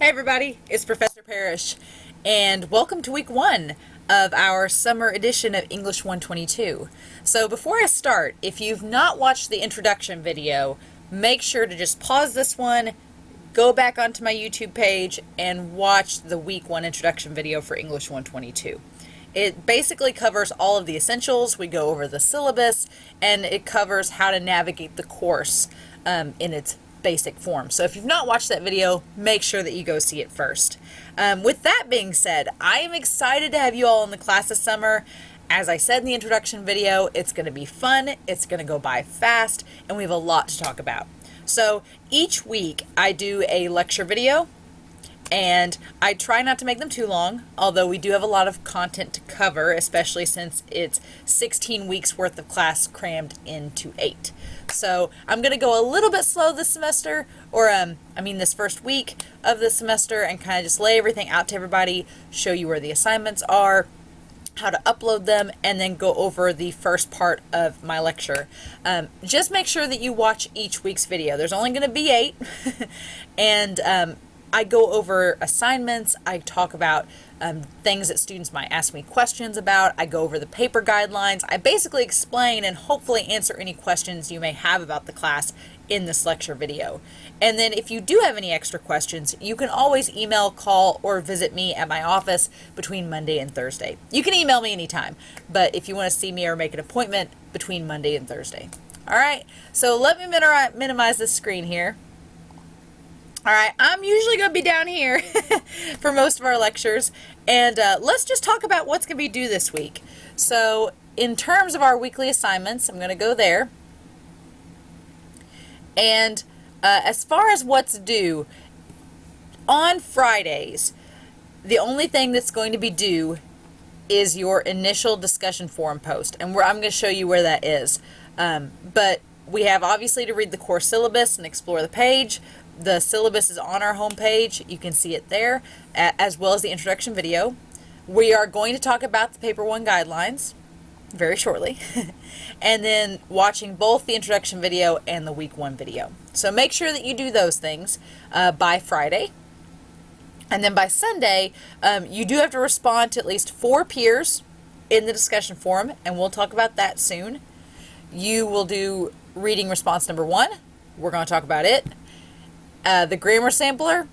Hey everybody, it's Professor Parish, and welcome to week 1 of our summer edition of English 122. So before I start, if you've not watched the introduction video, make sure to just pause this one, go back onto my YouTube page, and watch the week 1 introduction video for English 122. It basically covers all of the essentials, we go over the syllabus, and it covers how to navigate the course in its basic form. So if you've not watched that video, make sure that you go see it first. With that being said, I am excited to have you all in the class this summer. As I said in the introduction video, it's going to be fun, it's going to go by fast, and we have a lot to talk about. So each week I do a lecture video, and I try not to make them too long, although we do have a lot of content to cover, especially since it's 16 weeks worth of class crammed into 8. So I'm going to go a little bit slow this semester, or this first week of the semester, and kind of just lay everything out to everybody, show you where the assignments are, how to upload them, and then go over the first part of my lecture. Just make sure that you watch each week's video. There's only going to be 8, and I go over assignments, I talk about things that students might ask me questions about, I go over the paper guidelines, I basically explain and hopefully answer any questions you may have about the class in this lecture video. And then if you do have any extra questions, you can always email, call, or visit me at my office between Monday and Thursday. You can email me anytime, but if you want to see me or make an appointment, between Monday and Thursday. Alright, so let me minimize this screen here. Alright, I'm usually going to be down here for most of our lectures, and let's just talk about what's going to be due this week. So, in terms of our weekly assignments, I'm going to go there, and as far as what's due, on Fridays, the only thing that's going to be due is your initial discussion forum post, and I'm going to show you where that is. But we have obviously to read the course syllabus and explore the page. The syllabus is on our homepage. You can see it there, as well as the introduction video. We are going to talk about the Paper 1 guidelines very shortly, and then watching both the introduction video and the week 1 video. So make sure that you do those things by Friday. And then by Sunday, you do have to respond to at least 4 peers in the discussion forum, and we'll talk about that soon. You will do reading response number 1. We're going to talk about it. The grammar sampler,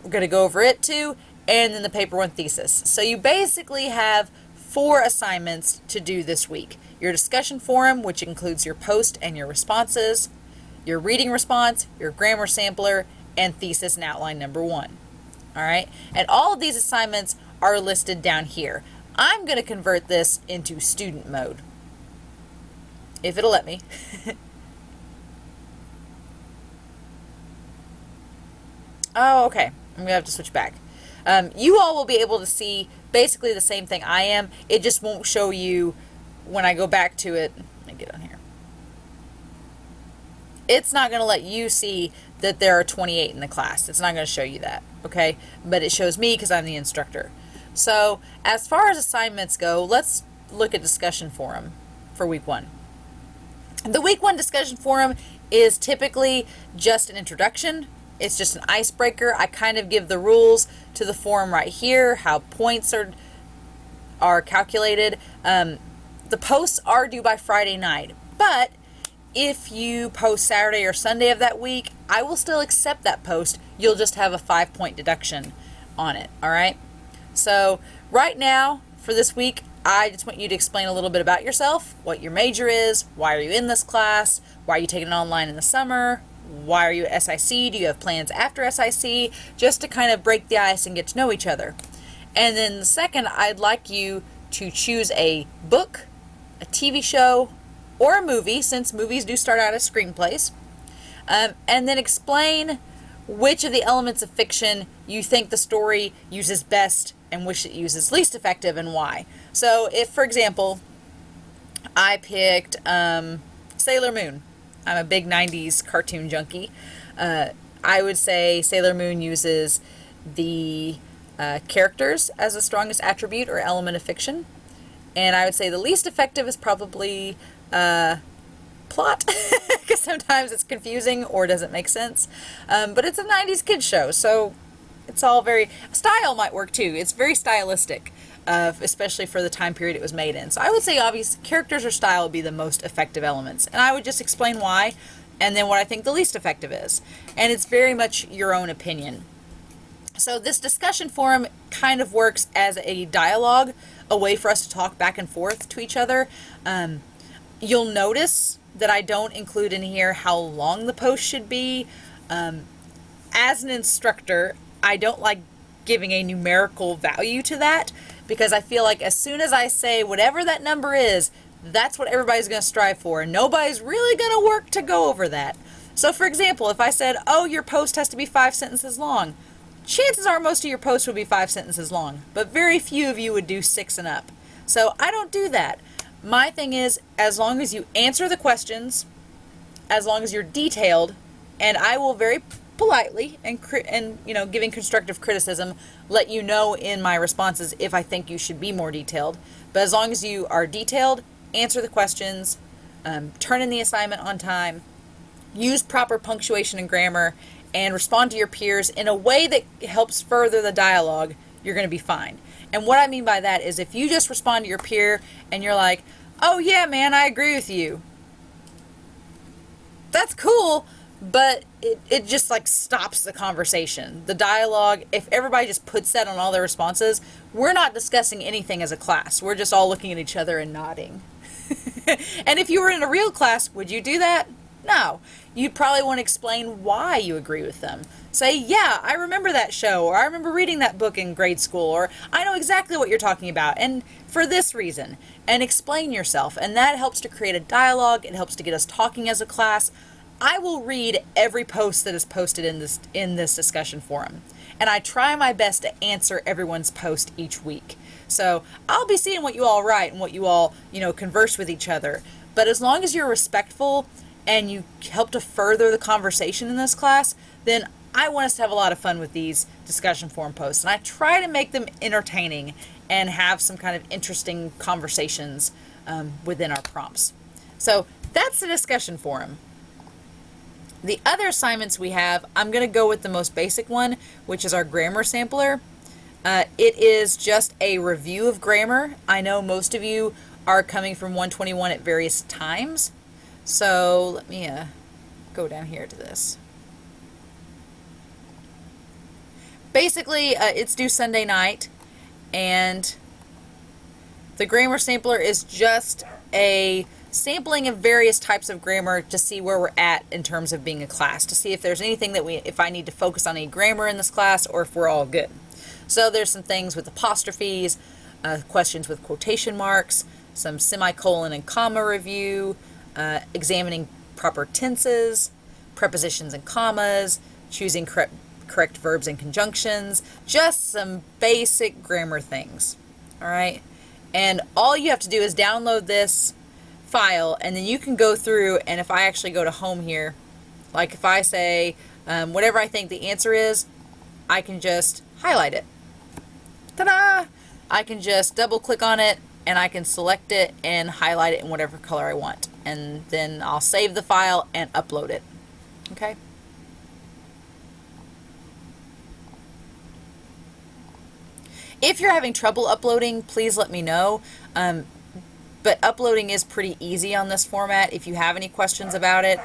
we're going to go over it too, and then the paper 1 thesis. So you basically have 4 assignments to do this week. Your discussion forum, which includes your post and your responses, your reading response, your grammar sampler, and thesis and outline number 1. Alright, and all of these assignments are listed down here. I'm going to convert this into student mode, if it'll let me. Oh, okay. I'm going to have to switch back. You all will be able to see basically the same thing I am. It just won't show you when I go back to it. Let me get on here. It's not going to let you see that there are 28 in the class. It's not going to show you that, okay? But it shows me because I'm the instructor. So as far as assignments go, let's look at discussion forum for week 1. The week 1 discussion forum is typically just an introduction. It's just an icebreaker. I kind of give the rules to the forum right here, how points are calculated. The posts are due by Friday night, but if you post Saturday or Sunday of that week, I will still accept that post. You'll just have a 5-point deduction on it, all right? So right now, for this week, I just want you to explain a little bit about yourself, what your major is, why are you in this class, why are you taking it online in the summer, why are you at SIC? Do you have plans after SIC? Just to kind of break the ice and get to know each other. And then the second, I'd like you to choose a book, a TV show, or a movie, since movies do start out as screenplays, and then explain which of the elements of fiction you think the story uses best and which it uses least effective and why. So if, for example, I picked Sailor Moon. I'm a big 90s cartoon junkie. I would say Sailor Moon uses the characters as the strongest attribute or element of fiction. And I would say the least effective is probably plot, because sometimes it's confusing or doesn't make sense. But it's a 90s kids show, so It's all very, style might work too. It's very stylistic, especially for the time period it was made in. So I would say obvious characters or style would be the most effective elements. And I would just explain why, and then what I think the least effective is. And it's very much your own opinion. So this discussion forum kind of works as a dialogue, a way for us to talk back and forth to each other. You'll notice that I don't include in here how long the post should be. As an instructor, I don't like giving a numerical value to that, because I feel like as soon as I say whatever that number is, that's what everybody's going to strive for, and nobody's really going to work to go over that. So for example, if I said, oh, your post has to be 5 sentences long, chances are most of your posts would be 5 sentences long, but very few of you would do 6 and up. So I don't do that. My thing is, as long as you answer the questions, as long as you're detailed, and I will very politely and giving constructive criticism, let you know in my responses if I think you should be more detailed. But as long as you are detailed, answer the questions, turn in the assignment on time, use proper punctuation and grammar, and respond to your peers in a way that helps further the dialogue, you're going to be fine. And what I mean by that is if you just respond to your peer and you're like, oh yeah, man, I agree with you. That's cool, but it just like stops the conversation. The dialogue, if everybody just puts that on all their responses, we're not discussing anything as a class. We're just all looking at each other and nodding. And if you were in a real class, would you do that? No. You'd probably want to explain why you agree with them. Say, yeah, I remember that show, or I remember reading that book in grade school, or I know exactly what you're talking about, and for this reason. And explain yourself. And that helps to create a dialogue. It helps to get us talking as a class. I will read every post that is posted in this discussion forum. And I try my best to answer everyone's post each week. So I'll be seeing what you all write and what you all, converse with each other. But as long as you're respectful and you help to further the conversation in this class, then I want us to have a lot of fun with these discussion forum posts. And I try to make them entertaining and have some kind of interesting conversations within our prompts. So that's the discussion forum. The other assignments we have, I'm going to go with the most basic one, which is our grammar sampler. It is just a review of grammar. I know most of you are coming from 121 at various times. So let me go down here to this. Basically, it's due Sunday night, and the grammar sampler is just a sampling of various types of grammar to see where we're at in terms of being a class, to see if there's anything if I need to focus on any grammar in this class, or if we're all good. So there's some things with apostrophes, questions with quotation marks, some semicolon and comma review, examining proper tenses, prepositions and commas, choosing correct verbs and conjunctions, just some basic grammar things. All right, and all you have to do is download this file, and then you can go through, and if I actually go to home here, like if I say whatever I think the answer is, I can just highlight it. Ta-da! I can just double click on it, and I can select it and highlight it in whatever color I want, and then I'll save the file and upload it. Okay? If you're having trouble uploading, please let me know. But uploading is pretty easy on this format. If you have any questions about it,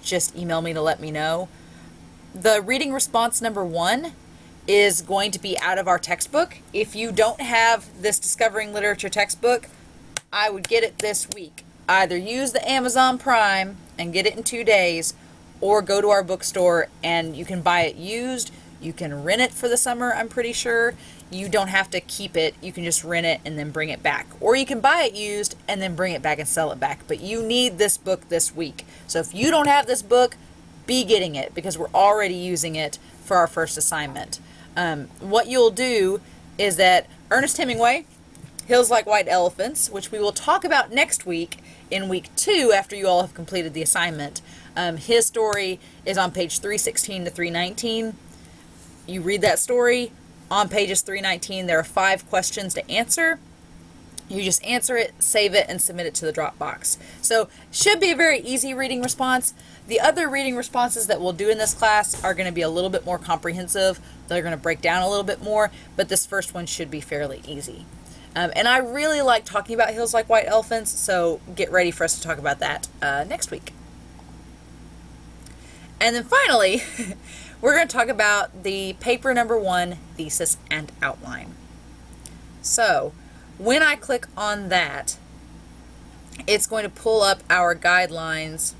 just email me to let me know. The reading response number 1 is going to be out of our textbook. If you don't have this Discovering Literature textbook, I would get it this week. Either use the Amazon Prime and get it in 2 days, or go to our bookstore and you can buy it used. You can rent it for the summer, I'm pretty sure. You don't have to keep it. You can just rent it and then bring it back. Or you can buy it used and then bring it back and sell it back. But you need this book this week. So if you don't have this book, be getting it, because we're already using it for our first assignment. What you'll do is that Ernest Hemingway, Hills Like White Elephants, which we will talk about next week in week 2 after you all have completed the assignment. His story is on page 316 to 319. You read that story. On pages 319, there are 5 questions to answer. You just answer it, save it, and submit it to the Dropbox. So, should be a very easy reading response. The other reading responses that we'll do in this class are going to be a little bit more comprehensive, They're going to break down a little bit more, but this first one should be fairly easy. And I really like talking about hills like white elephants, so get ready for us to talk about that next week. And then finally, we're going to talk about the paper number 1, thesis and outline. So when I click on that, it's going to pull up our guidelines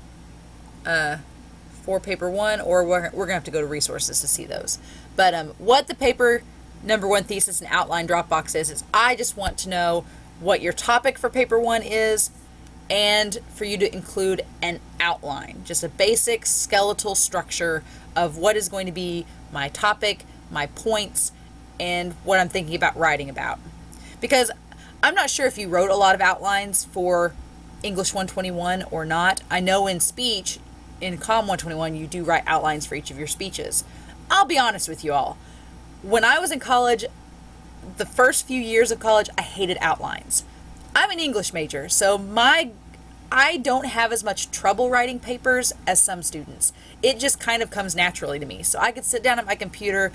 for paper 1, or we're going to have to go to resources to see those. But what the paper number 1 thesis and outline drop box is I just want to know what your topic for paper 1 is, and for you to include an outline, just a basic skeletal structure of what is going to be my topic, my points, and what I'm thinking about writing about. Because I'm not sure if you wrote a lot of outlines for English 121 or not. I know in speech, in COM 121, you do write outlines for each of your speeches. I'll be honest with you all. When I was in college, the first few years of college, I hated outlines. I'm an English major, so I don't have as much trouble writing papers as some students. It just kind of comes naturally to me. So I could sit down at my computer,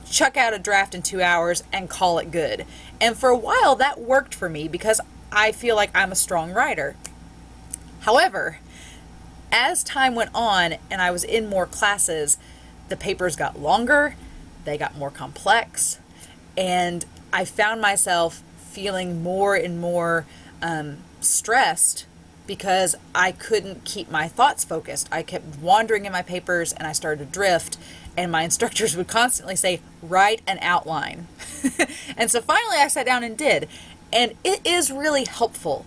chuck out a draft in 2 hours, and call it good. And for a while, that worked for me because I feel like I'm a strong writer. However, as time went on and I was in more classes, the papers got longer, they got more complex, and I found myself feeling more and more stressed because I couldn't keep my thoughts focused. I kept wandering in my papers and I started to drift, and my instructors would constantly say, write an outline. And so finally I sat down and did, and it is really helpful.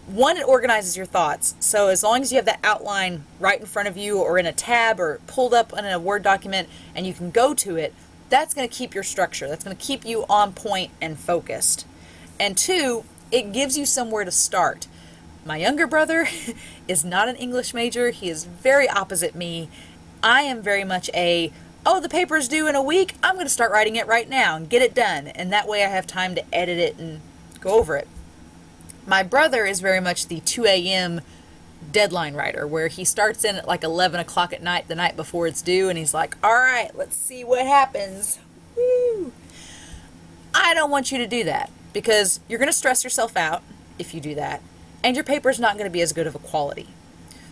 One, it organizes your thoughts. So as long as you have that outline right in front of you or in a tab or pulled up in a Word document and you can go to it, that's going to keep your structure. That's going to keep you on point and focused. And 2, it gives you somewhere to start. My younger brother is not an English major. He is very opposite me. I am very much the paper's due in a week. I'm going to start writing it right now and get it done. And that way I have time to edit it and go over it. My brother is very much the 2 a.m. deadline writer, where he starts in at like 11 o'clock at night, the night before it's due, and he's like, all right, let's see what happens. Woo! I don't want you to do that, because you're going to stress yourself out if you do that, and your paper's not going to be as good of a quality.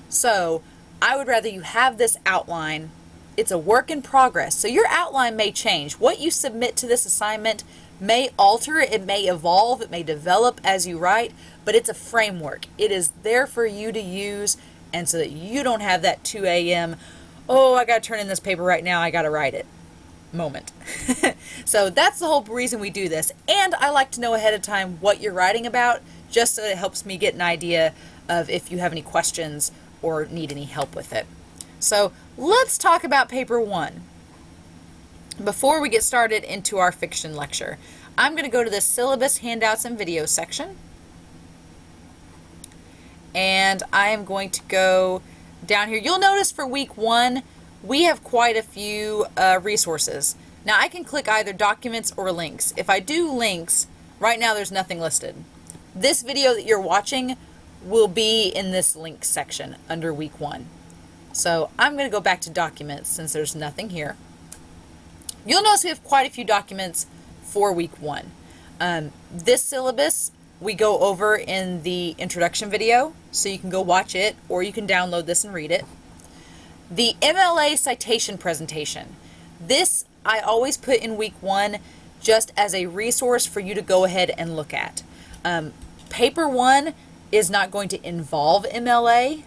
So I would rather you have this outline. It's a work in progress, so your outline may change. What you submit to this assignment may alter, it may evolve, it may develop as you write, but it's a framework. It is there for you to use, and so that you don't have that 2 a.m., oh, I got to turn in this paper right now, I got to write it moment. So that's the whole reason we do this. And I like to know ahead of time what you're writing about, just so it helps me get an idea of if you have any questions or need any help with it. So let's talk about paper 1. Before we get started into our fiction lecture, I'm going to go to the syllabus, handouts, and video section. And I am going to go down here. You'll notice for week 1, we have quite a few resources. Now I can click either documents or links. If I do links, right now there's nothing listed. This video that you're watching will be in this links section under week 1. So I'm going to go back to documents since there's nothing here. You'll notice we have quite a few documents for week 1. This syllabus we go over in the introduction video, so you can go watch it, or you can download this and read it. The MLA citation presentation. This I always put in week 1 just as a resource for you to go ahead and look at. Paper 1 is not going to involve MLA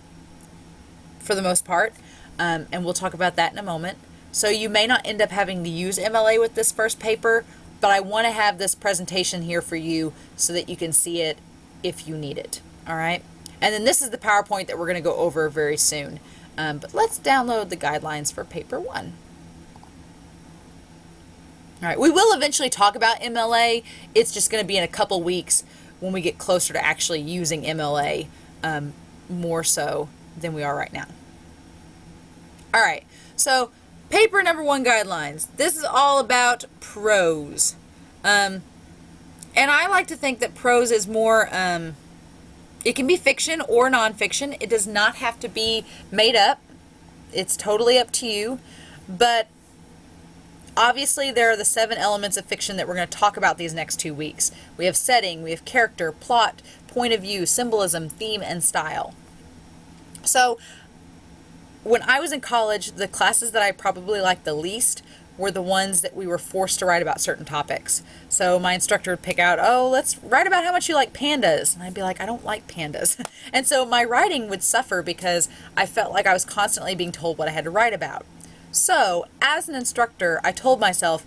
for the most part, and we'll talk about that in a moment. So you may not end up having to use MLA with this first paper, but I want to have this presentation here for you so that you can see it if you need it. All right. And then this is the PowerPoint that we're going to go over very soon. But let's download the guidelines for paper 1. All right. We will eventually talk about MLA. It's just going to be in a couple weeks when we get closer to actually using MLA more so than we are right now. All right. So paper number 1 guidelines. This is all about prose. And I like to think that prose is more, it can be fiction or nonfiction. It does not have to be made up. It's totally up to you. But Obviously, there are the 7 elements of fiction that we're going to talk about these next 2 weeks. We have setting, we have character, plot, point of view, symbolism, theme, and style. So, when I was in college, the classes that I probably liked the least were the ones that we were forced to write about certain topics. So my instructor would pick out, oh, let's write about how much you like pandas. And I'd be like, I don't like pandas. And so my writing would suffer because I felt like I was constantly being told what I had to write about. So as an instructor, I told myself,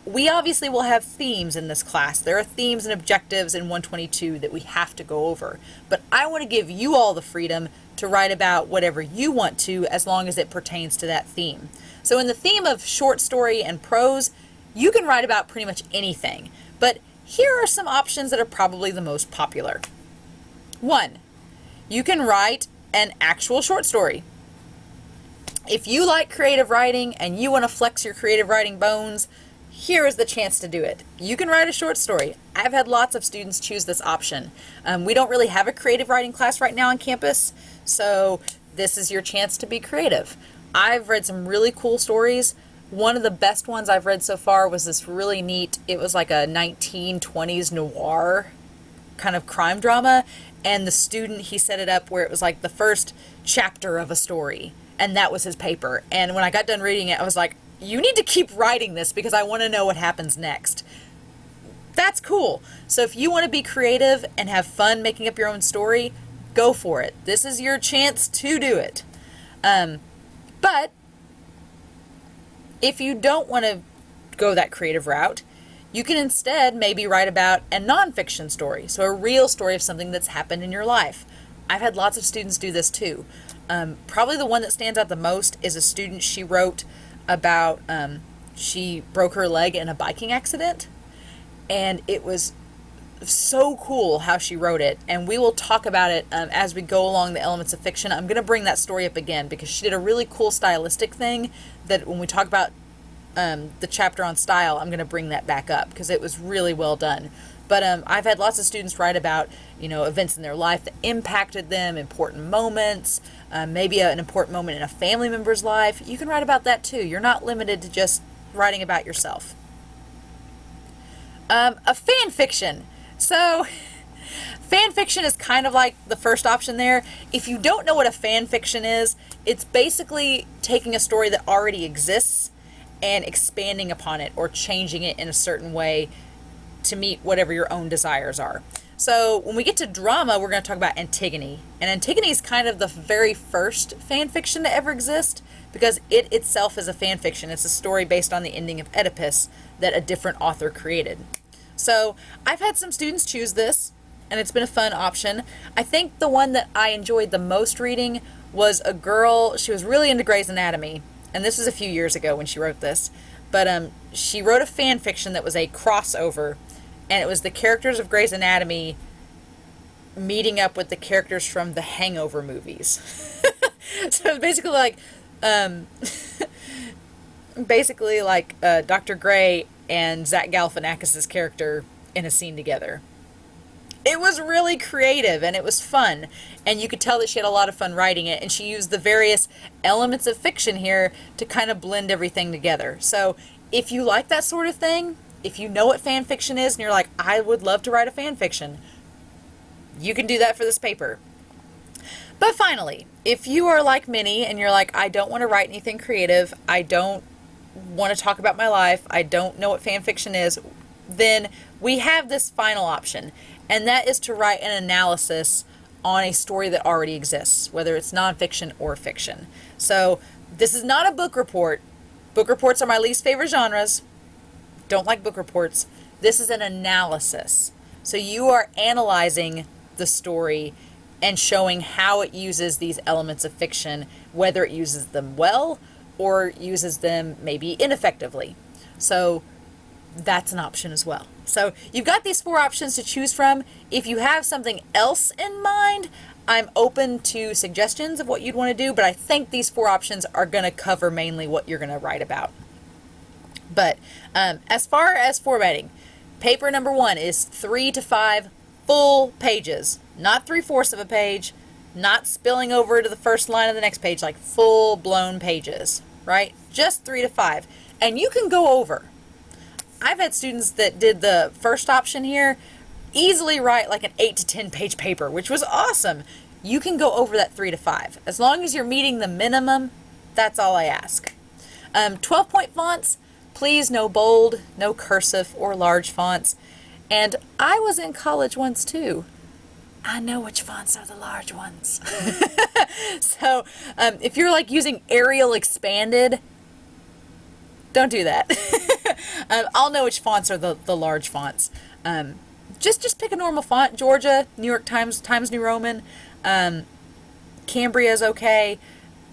we obviously will have themes in this class. There are themes and objectives in 122 that we have to go over. But I want to give you all the freedom to write about whatever you want to, as long as it pertains to that theme. So in the theme of short story and prose, you can write about pretty much anything. But here are some options that are probably the most popular. 1, you can write an actual short story. If you like creative writing and you want to flex your creative writing bones, here is the chance to do it. You can write a short story. I've had lots of students choose this option. We don't really have a creative writing class right now on campus, so this is your chance to be creative. I've read some really cool stories. One of the best ones I've read so far was this really neat, it was like a 1920s noir kind of crime drama, and the student, he set it up where it was like the first chapter of a story, and that was his paper. And when I got done reading it, I was like, you need to keep writing this because I want to know what happens next. That's cool. So if you want to be creative and have fun making up your own story, go for it. This is your chance to do it. But if you don't want to go that creative route, you can instead maybe write about a nonfiction story. So a real story of something that's happened in your life. I've had lots of students do this too. Probably the one that stands out the most is a student, she wrote about she broke her leg in a biking accident, and it was so cool how she wrote it, and we will talk about it as we go along the elements of fiction. I'm going to bring that story up again because she did a really cool stylistic thing that when we talk about the chapter on style, I'm going to bring that back up because it was really well done. But I've had lots of students write about, events in their life that impacted them, important moments, maybe an important moment in a family member's life. You can write about that too. You're not limited to just writing about yourself. A fan fiction. So, fan fiction is kind of like the first option there. If you don't know what a fan fiction is, it's basically taking a story that already exists and expanding upon it or changing it in a certain way to meet whatever your own desires are. So when we get to drama, we're going to talk about Antigone. And Antigone is kind of the very first fan fiction to ever exist because it itself is a fan fiction. It's a story based on the ending of Oedipus that a different author created. So I've had some students choose this, and it's been a fun option. I think the one that I enjoyed the most reading was a girl, she was really into Grey's Anatomy, and this was a few years ago when she wrote this, but she wrote a fan fiction that was a crossover, and it was the characters of Grey's Anatomy meeting up with the characters from the Hangover movies. So it's basically like Dr. Grey and Zach Galifianakis' character in a scene together. It was really creative and it was fun, and you could tell that she had a lot of fun writing it, and she used the various elements of fiction here to kind of blend everything together. So if you like that sort of thing, if you know what fan fiction is and you're like, I would love to write a fan fiction, you can do that for this paper. But finally, if you are like Minnie and you're like, I don't want to write anything creative, I don't want to talk about my life, I don't know what fan fiction is, then we have this final option, and that is to write an analysis on a story that already exists, whether it's nonfiction or fiction. So this is not a book report. Book reports are my least favorite genres. Don't like book reports. This is an analysis. So you are analyzing the story and showing how it uses these elements of fiction, whether it uses them well or uses them maybe ineffectively. So that's an option as well. So you've got these 4 options to choose from. If you have something else in mind, I'm open to suggestions of what you'd want to do, but I think these 4 options are going to cover mainly what you're going to write about. But as far as formatting, paper number 1 is 3 to 5 full pages, not 3/4 of a page, not spilling over to the first line of the next page, like full-blown pages, right? Just 3 to 5. And you can go over. I've had students that did the first option here easily write like an 8 to 10 page paper, which was awesome. You can go over that 3 to 5. As long as you're meeting the minimum, that's all I ask. 12-point fonts, please no bold, no cursive or large fonts. And I was in college once too. I know which fonts are the large ones. So if you're like using Arial expanded, don't do that. I'll know which fonts are the large fonts. Just pick a normal font. Georgia, New York Times, Times New Roman. Cambria's okay.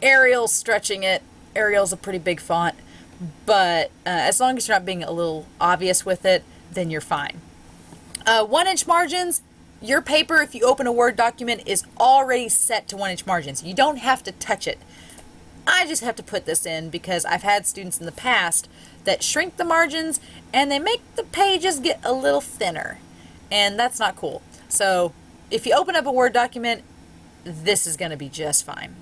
Arial's stretching it. Arial's a pretty big font. But as long as you're not being a little obvious with it, then you're fine. 1-inch margins. Your paper, if you open a Word document, is already set to 1-inch margins. You don't have to touch it. I just have to put this in because I've had students in the past that shrink the margins and they make the pages get a little thinner. And that's not cool. So if you open up a Word document, this is going to be just fine.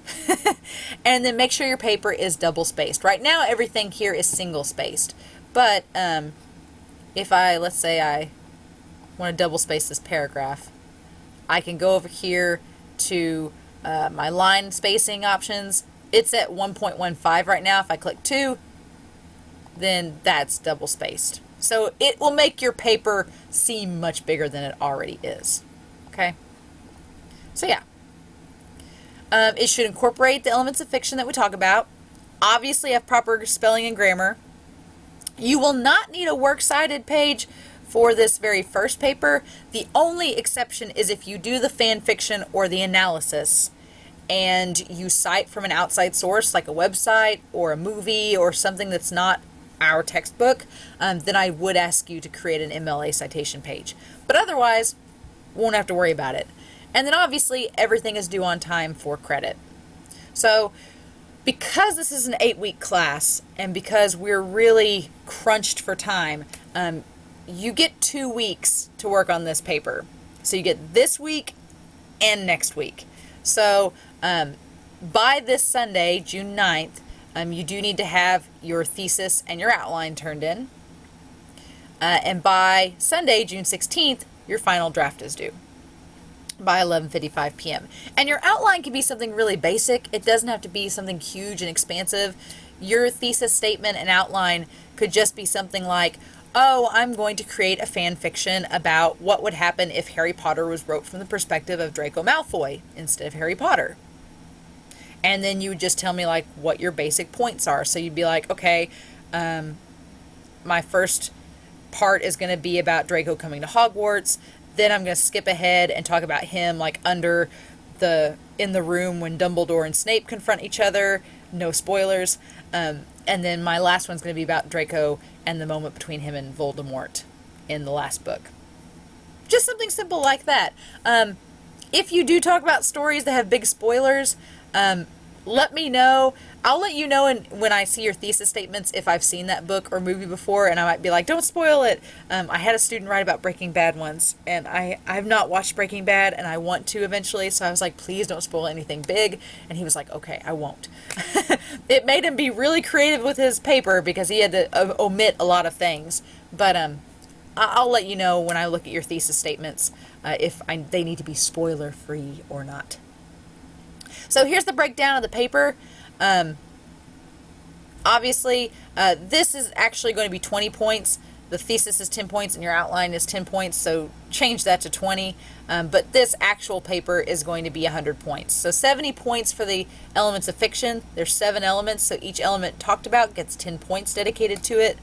And then make sure your paper is double spaced. Right now, everything here is single spaced. But if let's say I want to double space this paragraph, I can go over here to my line spacing options. It's at 1.15 right now. If I click 2, then that's double spaced. So it will make your paper seem much bigger than it already is. Okay? So yeah. It should incorporate the elements of fiction that we talk about. Obviously have proper spelling and grammar. You will not need a works cited page for this very first paper. The only exception is if you do the fan fiction or the analysis and you cite from an outside source like a website or a movie or something that's not our textbook, then I would ask you to create an MLA citation page. But otherwise, won't have to worry about it. And then obviously everything is due on time for credit. So because this is an 8-week class and because we're really crunched for time, you get 2 weeks to work on this paper. So you get this week and next week. So by this Sunday, June 9th, you do need to have your thesis and your outline turned in. And by Sunday, June 16th, your final draft is due by 11:55 p.m. And your outline can be something really basic. It doesn't have to be something huge and expansive. Your thesis statement and outline could just be something like, oh, I'm going to create a fan fiction about what would happen if Harry Potter was wrote from the perspective of Draco Malfoy instead of Harry Potter. And then you would just tell me like what your basic points are. So you'd be like, okay, my first part is going to be about Draco coming to Hogwarts. Then I'm going to skip ahead and talk about him like in the room when Dumbledore and Snape confront each other. No spoilers. And then my last one's going to be about Draco and the moment between him and Voldemort in the last book. Just something simple like that. If you do talk about stories that have big spoilers, let me know. I'll let you know when I see your thesis statements if I've seen that book or movie before, and I might be like, don't spoil it. I had a student write about Breaking Bad once, and I've not watched Breaking Bad, and I want to eventually, so I was like, please don't spoil anything big, and he was like, okay, I won't. It made him be really creative with his paper because he had to omit a lot of things, but I'll let you know when I look at your thesis statements if they need to be spoiler-free or not. So here's the breakdown of the paper. Obviously, this is actually going to be 20 points. The thesis is 10 points and your outline is 10 points, so change that to 20. But this actual paper is going to be 100 points. So 70 points for the elements of fiction. There's 7 elements, so each element talked about gets 10 points dedicated to it.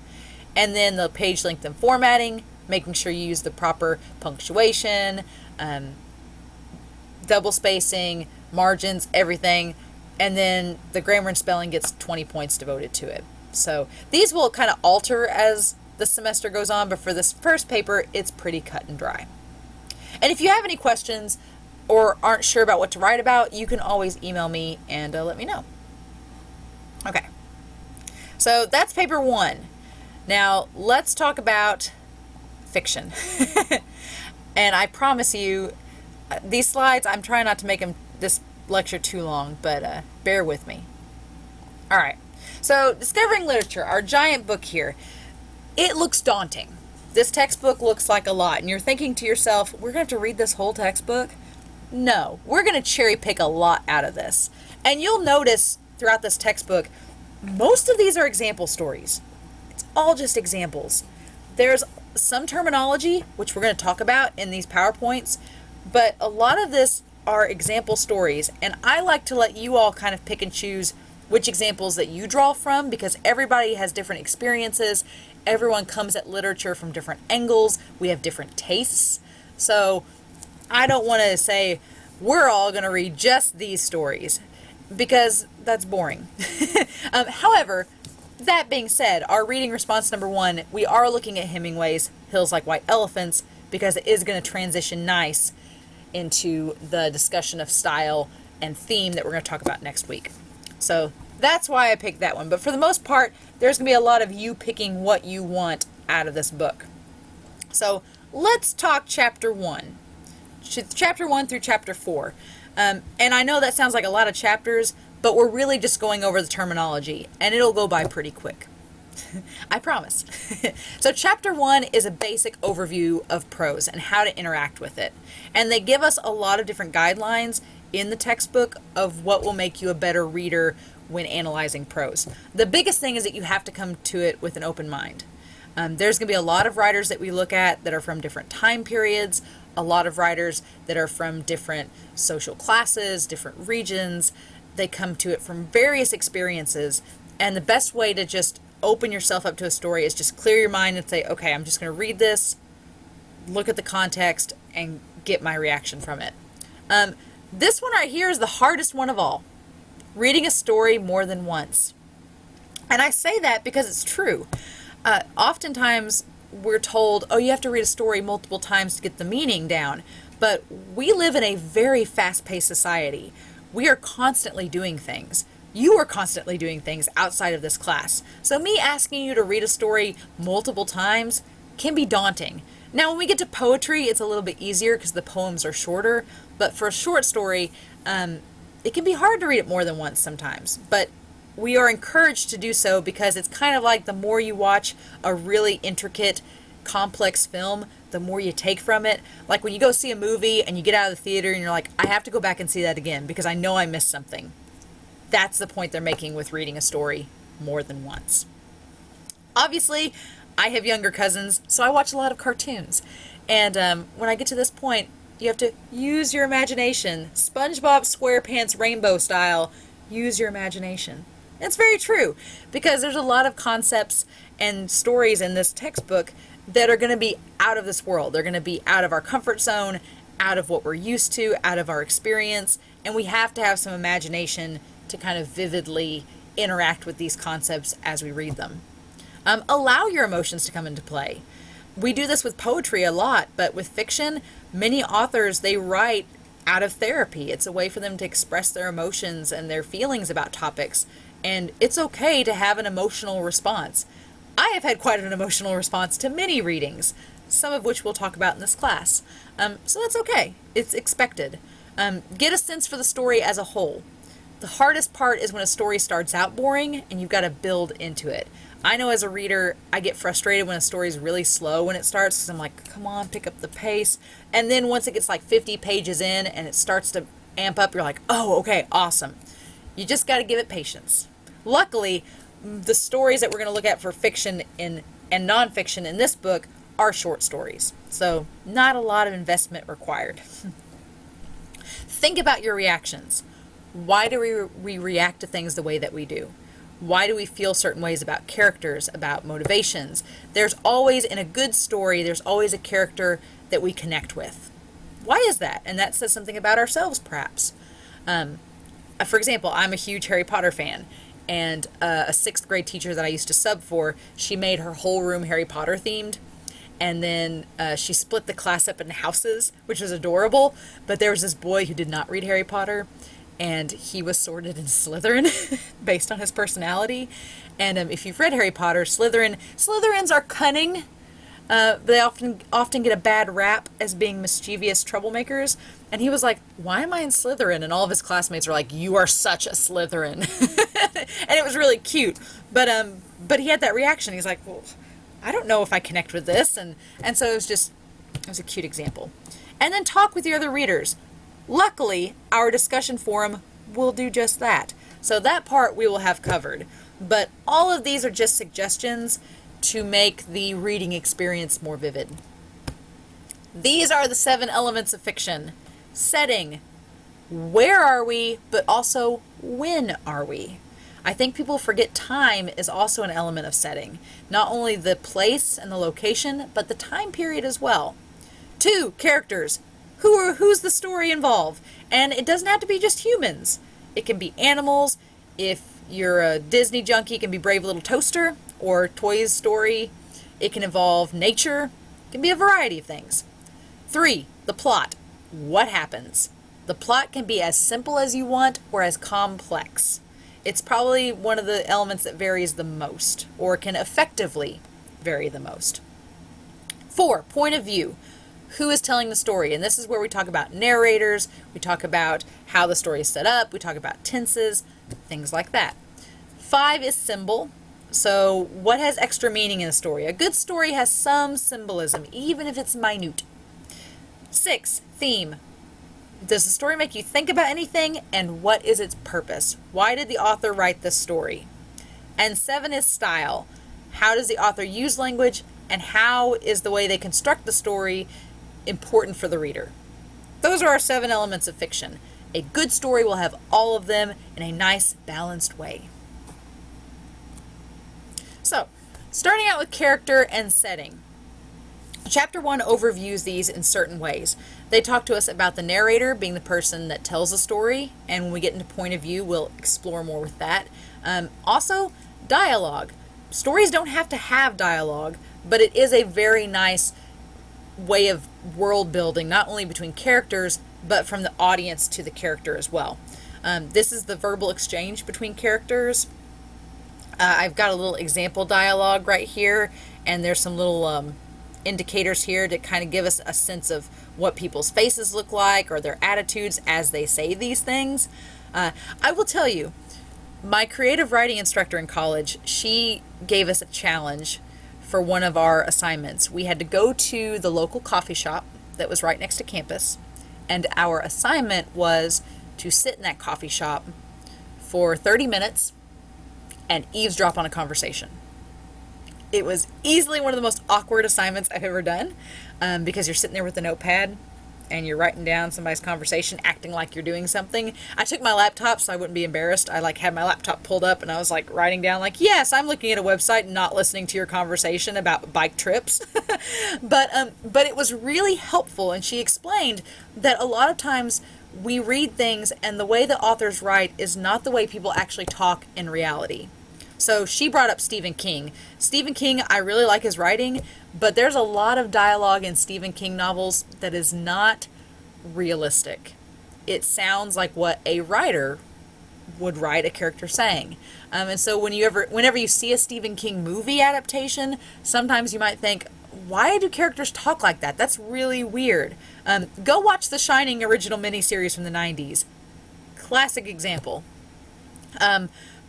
And then the page length and formatting, making sure you use the proper punctuation, double spacing, margins, everything. And then the grammar and spelling gets 20 points devoted to it. So these will kind of alter as the semester goes on, but for this first paper, it's pretty cut and dry. And if you have any questions or aren't sure about what to write about, you can always email me and let me know. Okay, so that's paper 1. Now let's talk about fiction. And I promise you, these slides, I'm trying not to make them this lecture too long, but bear with me. All right. So, Discovering Literature, our giant book here, it looks daunting. This textbook looks like a lot, and you're thinking to yourself, we're going to have to read this whole textbook? No, we're going to cherry pick a lot out of this. And you'll notice throughout this textbook, most of these are example stories. It's all just examples. There's some terminology, which we're going to talk about in these PowerPoints, but a lot of this are example stories, and I like to let you all kind of pick and choose which examples that you draw from, because everybody has different experiences. Everyone comes at literature from different angles. We have different tastes. So I don't want to say we're all going to read just these stories, because that's boring. However, that being said, our reading response number 1, we are looking at Hemingway's Hills Like White Elephants, because it is going to transition nice into the discussion of style and theme that we're going to talk about next week. So that's why I picked that one. But for the most part, there's going to be a lot of you picking what you want out of this book. So let's talk chapter 1. Chapter 1 through chapter 4. And I know that sounds like a lot of chapters, but we're really just going over the terminology, and it'll go by pretty quick. I promise. So chapter 1 is a basic overview of prose and how to interact with it. And they give us a lot of different guidelines in the textbook of what will make you a better reader when analyzing prose. The biggest thing is that you have to come to it with an open mind. There's going to be a lot of writers that we look at that are from different time periods, a lot of writers that are from different social classes, different regions. They come to it from various experiences, and the best way to just open yourself up to a story is just clear your mind and say, okay, I'm just going to read this, look at the context, and get my reaction from it. This one right here is the hardest one of all. Reading a story more than once. And I say that because it's true. Oftentimes we're told, oh, you have to read a story multiple times to get the meaning down. But we live in a very fast-paced society. We are constantly doing things. You are constantly doing things outside of this class. So me asking you to read a story multiple times can be daunting. Now, when we get to poetry, it's a little bit easier because the poems are shorter. But for a short story, it can be hard to read it more than once sometimes. But we are encouraged to do so because it's kind of like the more you watch a really intricate, complex film, the more you take from it. Like when you go see a movie and you get out of the theater and you're like, I have to go back and see that again because I know I missed something. That's the point they're making with reading a story more than once. Obviously, I have younger cousins, so I watch a lot of cartoons. And when I get to this point, you have to use your imagination. SpongeBob SquarePants Rainbow style, use your imagination. It's very true, because there's a lot of concepts and stories in this textbook that are going to be out of this world. They're going to be out of our comfort zone, out of what we're used to, out of our experience, and we have to have some imagination to kind of vividly interact with these concepts as we read them. Allow your emotions to come into play. We do this with poetry a lot, but with fiction, many authors, they write out of therapy. It's a way for them to express their emotions and their feelings about topics, and it's okay to have an emotional response. I have had quite an emotional response to many readings, some of which we'll talk about in this class. So that's okay. It's expected. Get a sense for the story as a whole. The hardest part is when a story starts out boring and you've got to build into it. I know as a reader, I get frustrated when a story is really slow when it starts because I'm like, come on, pick up the pace. And then once it gets like 50 pages in and it starts to amp up, you're like, oh, okay, awesome. You just got to give it patience. Luckily, the stories that we're going to look at for fiction and nonfiction in this book are short stories. So not a lot of investment required. Think about your reactions. Why do we react to things the way that we do? Why do we feel certain ways about characters, about motivations? There's always, in a good story, there's always a character that we connect with. Why is that? And that says something about ourselves, perhaps. For example, I'm a huge Harry Potter fan, and a 6th grade teacher that I used to sub for, she made her whole room Harry Potter themed. And then she split the class up into houses, which was adorable. But there was this boy who did not read Harry Potter, and he was sorted in Slytherin based on his personality. And if you've read Harry Potter, Slytherins are cunning. They often get a bad rap as being mischievous troublemakers. And he was like, why am I in Slytherin? And all of his classmates are like, you are such a Slytherin. And it was really cute. But he had that reaction. He's like, well, I don't know if I connect with this. And so it was a cute example. And then talk with your other readers. Luckily, our discussion forum will do just that. So that part we will have covered. But all of these are just suggestions to make the reading experience more vivid. These are the 7 elements of fiction. Setting. Where are we, but also when are we? I think people forget time is also an element of setting. Not only the place and the location, but the time period as well. 2, characters. Who's the story involved? And it doesn't have to be just humans. It can be animals. If you're a Disney junkie, it can be Brave Little Toaster or Toy's Story. It can involve nature. It can be a variety of things. 3, the plot. What happens? The plot can be as simple as you want or as complex. It's probably one of the elements that varies the most, or can effectively vary the most. 4, point of view. Who is telling the story? And this is where we talk about narrators, we talk about how the story is set up, we talk about tenses, things like that. 5 is symbol. So what has extra meaning in a story? A good story has some symbolism, even if it's minute. 6, theme. Does the story make you think about anything, and what is its purpose? Why did the author write this story? And 7 is style. How does the author use language, and how is the way they construct the story important for the reader? Those are our 7 elements of fiction. A good story will have all of them in a nice, balanced way. So, starting out with character and setting. Chapter 1 overviews these in certain ways. They talk to us about the narrator being the person that tells the story, and when we get into point of view, we'll explore more with that. Also, dialogue. Stories don't have to have dialogue, but it is a very nice way of world building, not only between characters, but from the audience to the character as well. This is the verbal exchange between characters. I've got a little example dialogue right here, and there's some little indicators here to kind of give us a sense of what people's faces look like or their attitudes as they say these things. I will tell you, my creative writing instructor in college, she gave us a challenge for one of our assignments. We had to go to the local coffee shop that was right next to campus, and our assignment was to sit in that coffee shop for 30 minutes and eavesdrop on a conversation. It was easily one of the most awkward assignments I've ever done, because you're sitting there with a notepad and you're writing down somebody's conversation, acting like you're doing something. I took my laptop so I wouldn't be embarrassed. I had my laptop pulled up and I was writing down yes, I'm looking at a website and not listening to your conversation about bike trips. But it was really helpful, and she explained that a lot of times we read things and the way the authors write is not the way people actually talk in reality. So she brought up Stephen King. Stephen King, I really like his writing, but there's a lot of dialogue in Stephen King novels that is not realistic. It sounds like what a writer would write a character saying. And so whenever you see a Stephen King movie adaptation, sometimes you might think, why do characters talk like that? That's really weird. Go watch the Shining original miniseries from the 90s. Classic example.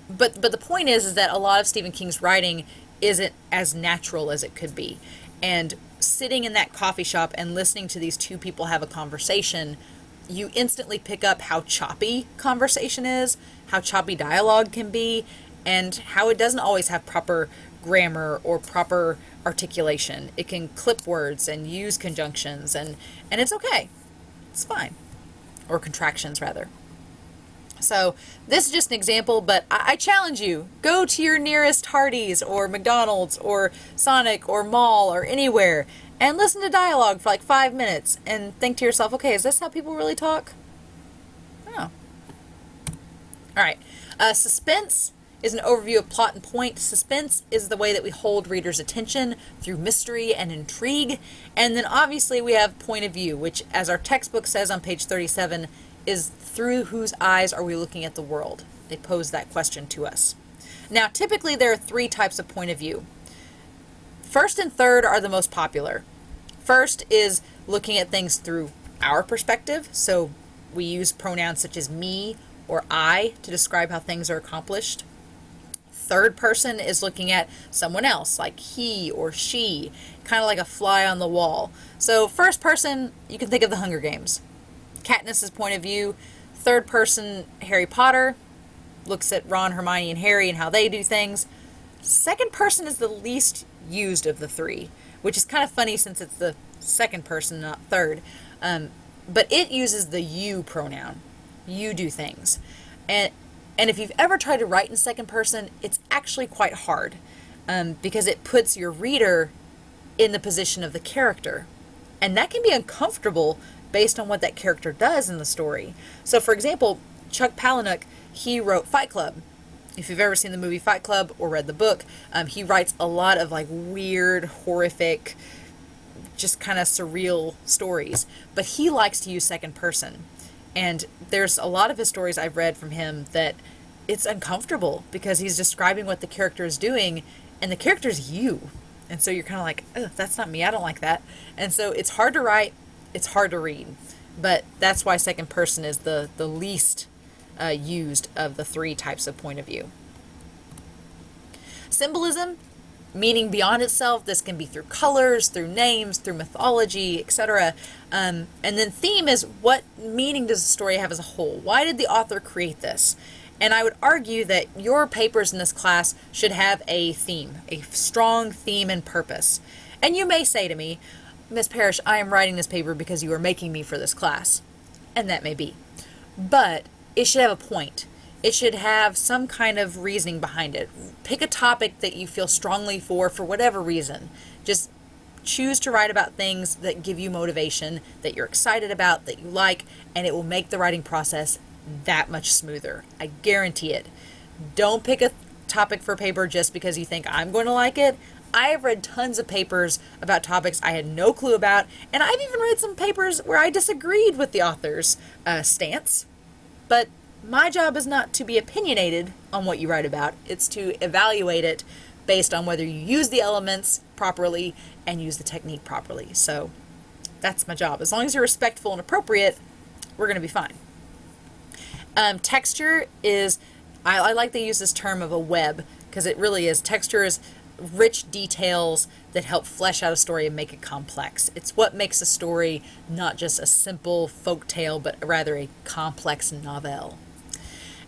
But the point is that a lot of Stephen King's writing isn't as natural as it could be. And sitting in that coffee shop and listening to these two people have a conversation, you instantly pick up how choppy conversation is, how choppy dialogue can be, and how it doesn't always have proper grammar or proper articulation. It can clip words and use conjunctions, and it's okay. It's fine. Or contractions, rather. So this is just an example, but I challenge you, go to your nearest Hardee's or McDonald's or Sonic or mall or anywhere and listen to dialogue for 5 minutes and think to yourself, okay, is this how people really talk? Oh. All right. Suspense is an overview of plot and point. Suspense is the way that we hold readers' attention through mystery and intrigue. And then obviously we have point of view, which, as our textbook says on page 37, is through whose eyes are we looking at the world? They pose that question to us. Now, typically there are 3 types of point of view. First and third are the most popular. First is looking at things through our perspective. So we use pronouns such as me or I to describe how things are accomplished. Third person is looking at someone else, like he or she, kind of like a fly on the wall. So first person, you can think of the Hunger Games. Katniss's point of view. Third person, Harry Potter, looks at Ron, Hermione, and Harry and how they do things. Second person is the least used of the three, which is kind of funny since it's the second person, not third. But it uses the you pronoun. You do things. And if you've ever tried to write in second person, it's actually quite hard because it puts your reader in the position of the character. And that can be uncomfortable based on what that character does in the story. So, for example, Chuck Palahniuk, he wrote Fight Club. If you've ever seen the movie Fight Club or read the book, he writes a lot of like weird, horrific, just kind of surreal stories. But he likes to use second person. And there's a lot of his stories I've read from him that it's uncomfortable because he's describing what the character is doing and the character's you. And so you're kind of like, oh, that's not me. I don't like that. And so it's hard to write. It's hard to read. But that's why second person is the least used of the three types of point of view. Symbolism, meaning beyond itself. This can be through colors, through names, through mythology, etc. And then theme is, what meaning does the story have as a whole? Why did the author create this? And I would argue that your papers in this class should have a theme, a strong theme and purpose. And you may say to me, Miss Parish, I am writing this paper because you are making me for this class. And that may be. But it should have a point. It should have some kind of reasoning behind it. Pick a topic that you feel strongly for whatever reason. Just choose to write about things that give you motivation, that you're excited about, that you like, and it will make the writing process that much smoother. I guarantee it. Don't pick a topic for a paper just because you think I'm going to like it. I have read tons of papers about topics I had no clue about, and I've even read some papers where I disagreed with the author's stance. But my job is not to be opinionated on what you write about. It's to evaluate it based on whether you use the elements properly and use the technique properly. So that's my job. As long as you're respectful and appropriate, we're going to be fine. Texture is, I like to use this term of a web, because it really is. Texture is rich details that help flesh out a story and make it complex. It's what makes a story not just a simple folk tale, but rather a complex novel.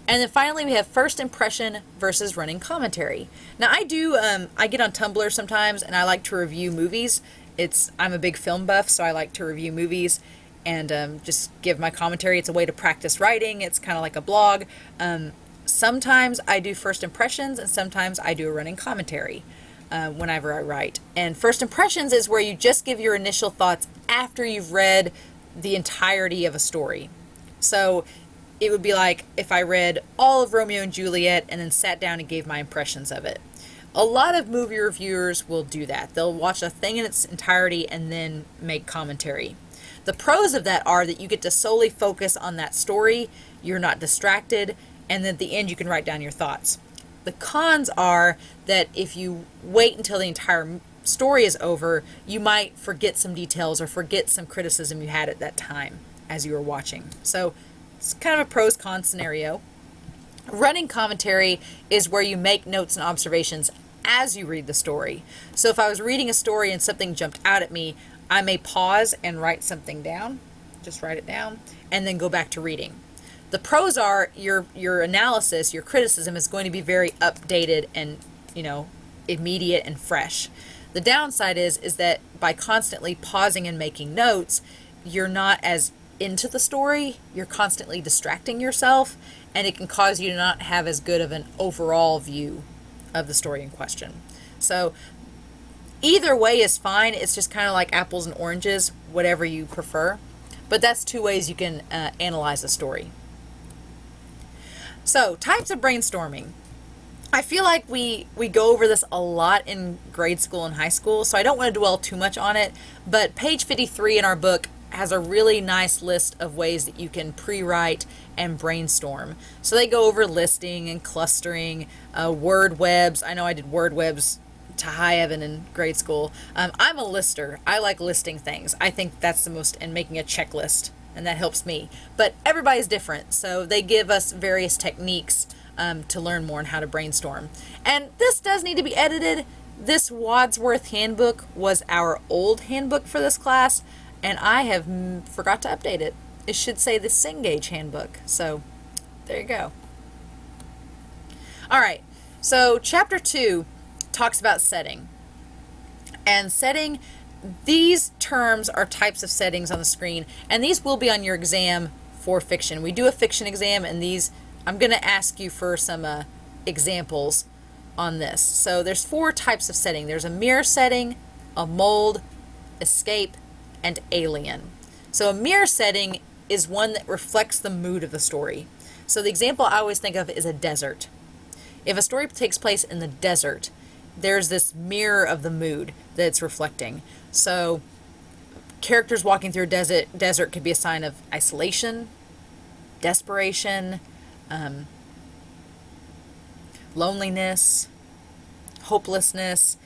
And then finally, we have first impression versus running commentary. Now, I get on Tumblr sometimes, and I like to review movies. I'm a big film buff, so I like to review movies and just give my commentary. It's a way to practice writing. It's kind of like a blog. Sometimes I do first impressions, and sometimes I do a running commentary whenever I write. And first impressions is where you just give your initial thoughts after you've read the entirety of a story. So it would be like if I read all of Romeo and Juliet and then sat down and gave my impressions of it. A lot of movie reviewers will do that. They'll watch a thing in its entirety and then make commentary. The pros of that are that you get to solely focus on that story, you're not distracted, and then at the end you can write down your thoughts. The cons are that if you wait until the entire story is over, you might forget some details or forget some criticism you had at that time as you were watching. So it's kind of a pros-cons scenario. Running commentary is where you make notes and observations as you read the story. So if I was reading a story and something jumped out at me, I may pause and write something down, just write it down, and then go back to reading. The pros are your analysis, your criticism is going to be very updated and, immediate and fresh. The downside is that by constantly pausing and making notes, you're not as into the story, you're constantly distracting yourself, and it can cause you to not have as good of an overall view of the story in question. So either way is fine. It's just kind of like apples and oranges, whatever you prefer. But that's two ways you can analyze a story. So, types of brainstorming. I feel like we go over this a lot in grade school and high school, so I don't want to dwell too much on it. But page 53 in our book has a really nice list of ways that you can pre-write and brainstorm. So they go over listing and clustering, word webs. I know I did word webs to high heaven in grade school. I'm a lister. I like listing things. I think that's the most, and making a checklist, and that helps me. But everybody's different, so they give us various techniques to learn more on how to brainstorm. And this does need to be edited. This Wadsworth handbook was our old handbook for this class, and I have forgot to update it. It should say the Cengage handbook. So there you go. All right, so chapter 2 talks about setting. And setting, these terms are types of settings on the screen, and these will be on your exam for fiction. We do a fiction exam, and these, I'm going to ask you for some examples on this. So there's 4 types of setting. There's a mirror setting, a mold, escape, and alien. So a mirror setting is one that reflects the mood of the story. So the example I always think of is a desert. If a story takes place in the desert, there's this mirror of the mood that it's reflecting. So characters walking through a desert could be a sign of isolation, desperation, loneliness, hopelessness.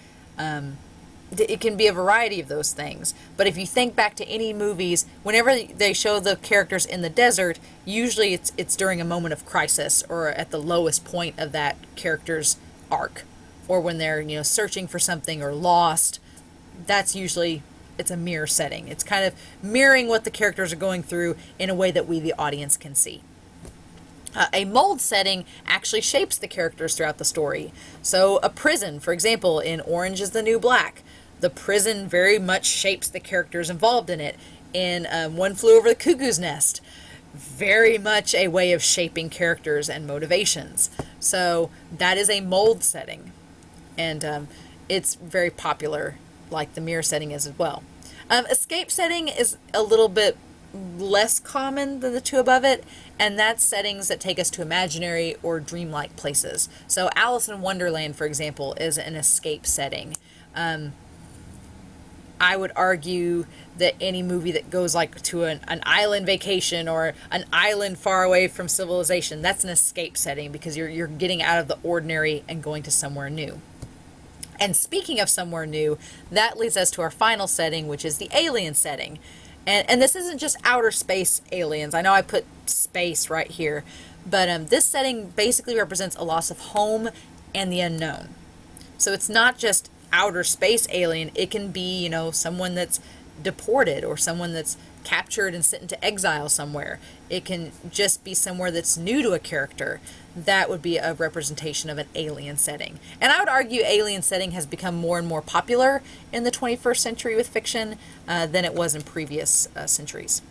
It can be a variety of those things. But if you think back to any movies, whenever they show the characters in the desert, usually it's during a moment of crisis or at the lowest point of that character's arc, or when they're searching for something or lost. That's usually, it's a mirror setting. It's kind of mirroring what the characters are going through in a way that we, the audience, can see. A mold setting actually shapes the characters throughout the story. So a prison, for example, in Orange is the New Black, the prison very much shapes the characters involved in it. In One Flew Over the Cuckoo's Nest, very much a way of shaping characters and motivations. So that is a mold setting, and it's very popular, like the mirror setting is as well. Escape setting is a little bit less common than the 2 above it, and that's settings that take us to imaginary or dreamlike places. So Alice in Wonderland, for example, is an escape setting. I would argue that any movie that goes like to an island vacation or an island far away from civilization, that's an escape setting, because you're getting out of the ordinary and going to somewhere new. And speaking of somewhere new, that leads us to our final setting, which is the alien setting. And this isn't just outer space aliens. I know I put space right here, but this setting basically represents a loss of home and the unknown. So it's not just outer space alien. It can be, someone that's deported or someone that's captured and sent into exile somewhere. It can just be somewhere that's new to a character. That would be a representation of an alien setting. And I would argue alien setting has become more and more popular in the 21st century with fiction than it was in previous centuries.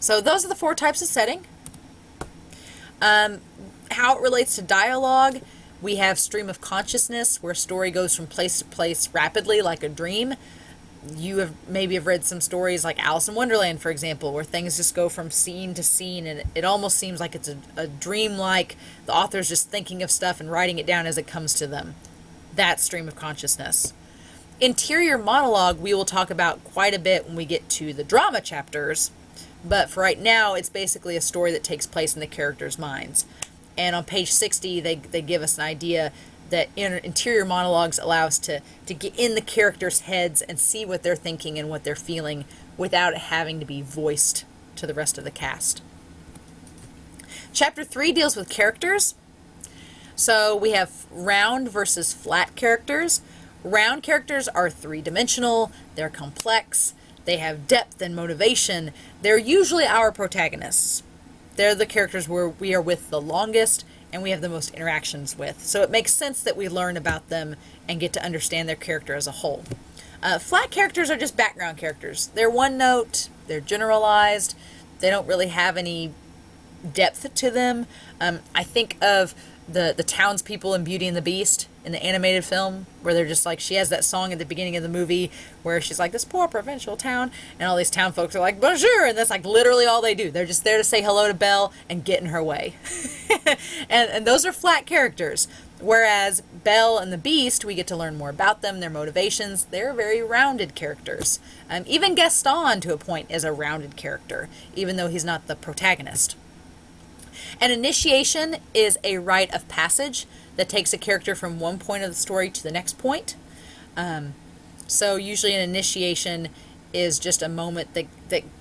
So those are the 4 types of setting. How it relates to dialogue, we have stream of consciousness, where a story goes from place to place rapidly like a dream. You have read some stories like Alice in Wonderland, for example, where things just go from scene to scene, and it almost seems like it's a dream, like the author's just thinking of stuff and writing it down as it comes to them. That's stream of consciousness. Interior monologue we will talk about quite a bit when we get to the drama chapters, but for right now it's basically a story that takes place in the characters' minds. And on page 60 they give us an idea that interior monologues allow us to get in the characters' heads and see what they're thinking and what they're feeling without it having to be voiced to the rest of the cast. Chapter 3 deals with characters. So we have round versus flat characters. Round characters are 3-dimensional, they're complex, they have depth and motivation. They're usually our protagonists. They're the characters where we are with the longest and we have the most interactions with. So it makes sense that we learn about them and get to understand their character as a whole. Flat characters are just background characters. They're one note, they're generalized, they don't really have any depth to them. I think of the townspeople in Beauty and the Beast in the animated film, where they're just like, she has that song at the beginning of the movie where she's like, this poor provincial town, and all these town folks are like, bonjour, and that's like literally all they do. They're just there to say hello to Belle and get in her way. and those are flat characters. Whereas Belle and the Beast, we get to learn more about them, their motivations. They're very rounded characters. Even Gaston, to a point, is a rounded character, even though he's not the protagonist. An initiation is a rite of passage that takes a character from one point of the story to the next point. So usually an initiation is just a moment that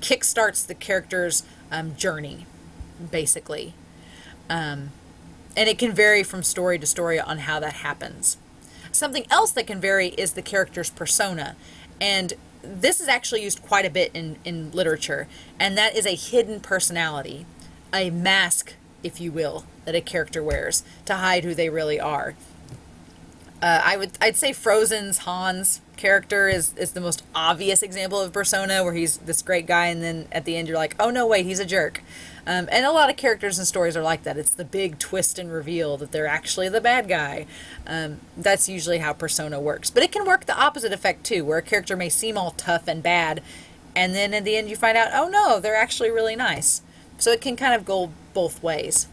kickstarts the character's journey, basically. And it can vary from story to story on how that happens. Something else that can vary is the character's persona. And this is actually used quite a bit in literature. And that is a hidden personality, a mask, if you will, that a character wears to hide who they really are. I'd say Frozen's Hans character is the most obvious example of persona, where he's this great guy and then at the end you're like, oh no, wait, he's a jerk. And a lot of characters and stories are like that. It's the big twist and reveal that they're actually the bad guy. That's usually how persona works. But it can work the opposite effect too, where a character may seem all tough and bad, and then in the end you find out, oh no, they're actually really nice. So it can kind of go both ways.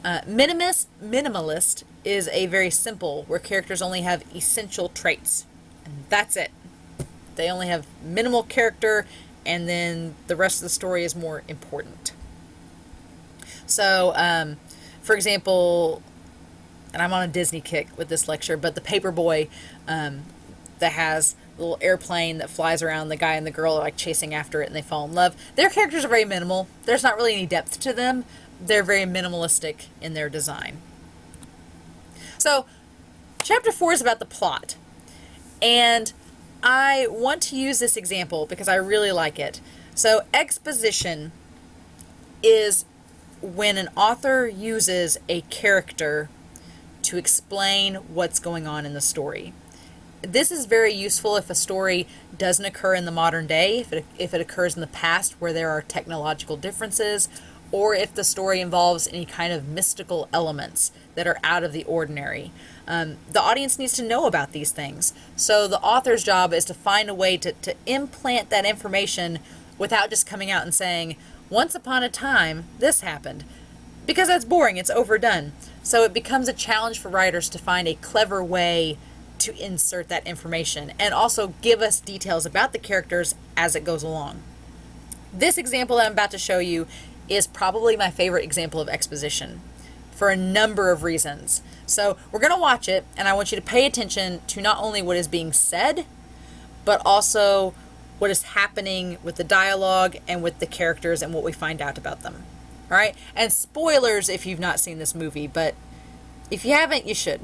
Minimalist is a very simple, where characters only have essential traits. And that's it. They only have minimal character, and then the rest of the story is more important. So, for example, and I'm on a Disney kick with this lecture, but the Paperboy that has a little airplane that flies around, the guy and the girl are like chasing after it and they fall in love. Their characters are very minimal. There's not really any depth to them. They're very minimalistic in their design. So, chapter 4 is about the plot. And I want to use this example because I really like it. So, exposition is when an author uses a character to explain what's going on in the story. This is very useful if a story doesn't occur in the modern day, if it occurs in the past where there are technological differences, or if the story involves any kind of mystical elements that are out of the ordinary. The audience needs to know about these things. So the author's job is to find a way to implant that information without just coming out and saying, once upon a time, this happened. Because that's boring, it's overdone. So it becomes a challenge for writers to find a clever way to insert that information and also give us details about the characters as it goes along. This example that I'm about to show you is probably my favorite example of exposition for a number of reasons. So we're going to watch it, and I want you to pay attention to not only what is being said, but also what is happening with the dialogue and with the characters and what we find out about them. All right? And spoilers if you've not seen this movie, but if you haven't, you should.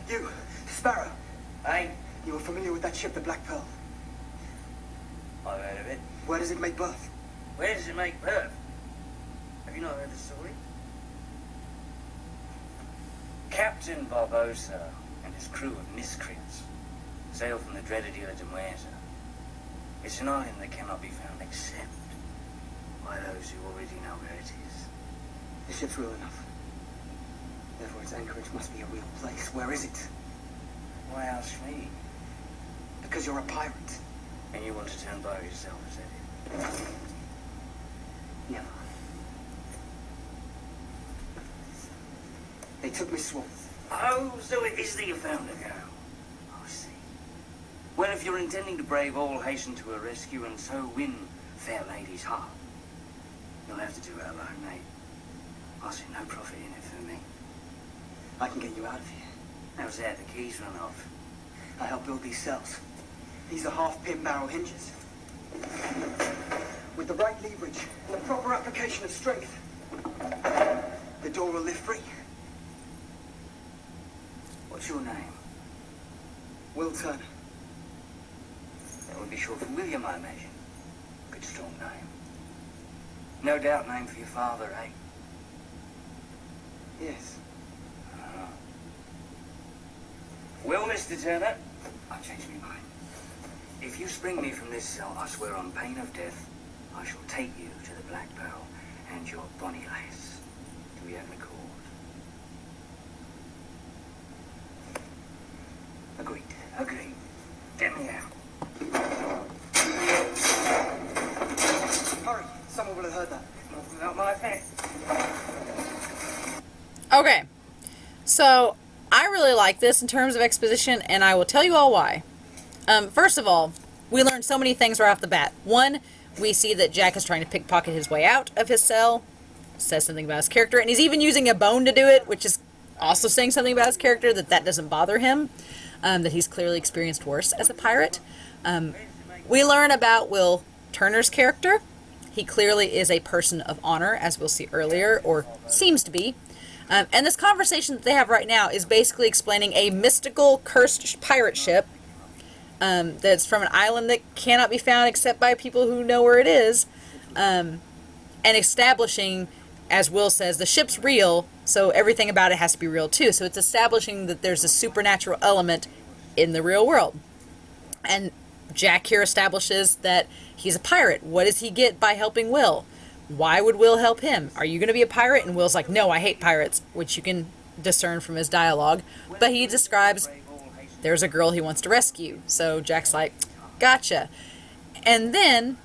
You, Sparrow. Aye? You were familiar with that ship, the Black Pearl? I've heard of it. Where does it make berth? Where does it make berth? Have you not heard the story? Captain Barbosa and his crew of miscreants sail from the dreaded Isla de Muerta. It's an island that cannot be found except by those who already know where it is. The ship's real enough. Therefore, its anchorage must be a real place. Where is it? Why ask me? Because you're a pirate. And you want to turn bow yourself, is that it? Never. They took Miss Swan. Oh, so it is that you found a girl. I see. Well, if you're intending to brave all, hasten to her rescue and so win fair lady's heart, you'll have to do it alone, mate. I see no profit in it for me. I can get you out of here. How's that? The keys run off. I helped build these cells. These are half-pin barrel hinges. With the right leverage and the proper application of strength, the door will lift free. What's your name? Will Turner. That would be short for William, I imagine. Good strong name. No doubt name for your father, eh? Yes. Well, Mr. Turner, I've changed my mind. If you spring me from this cell, I swear on pain of death, I shall take you to the Black Pearl and your bonny lass. Do we have an accord? Agreed. Agreed. Get me out. Hurry! Someone will have heard that. Not my affair. Okay, so I really like this in terms of exposition, and I will tell you all why. First of all, we learned so many things right off the bat. One, we see that Jack is trying to pickpocket his way out of his cell, says something about his character, and he's even using a bone to do it, which is also saying something about his character, that doesn't bother him, that he's clearly experienced worse as a pirate. We learn about Will Turner's character. He clearly is a person of honor, as we'll see earlier, or seems to be. And this conversation that they have right now is basically explaining a mystical, cursed pirate ship that's from an island that cannot be found except by people who know where it is, and establishing, as Will says, the ship's real, so everything about it has to be real too. So it's establishing that there's a supernatural element in the real world. And Jack here establishes that he's a pirate. What does he get by helping Will? Why would Will help him? Are you going to be a pirate? And Will's like, no, I hate pirates, which you can discern from his dialogue. But he describes there's a girl he wants to rescue. So Jack's like, gotcha. And then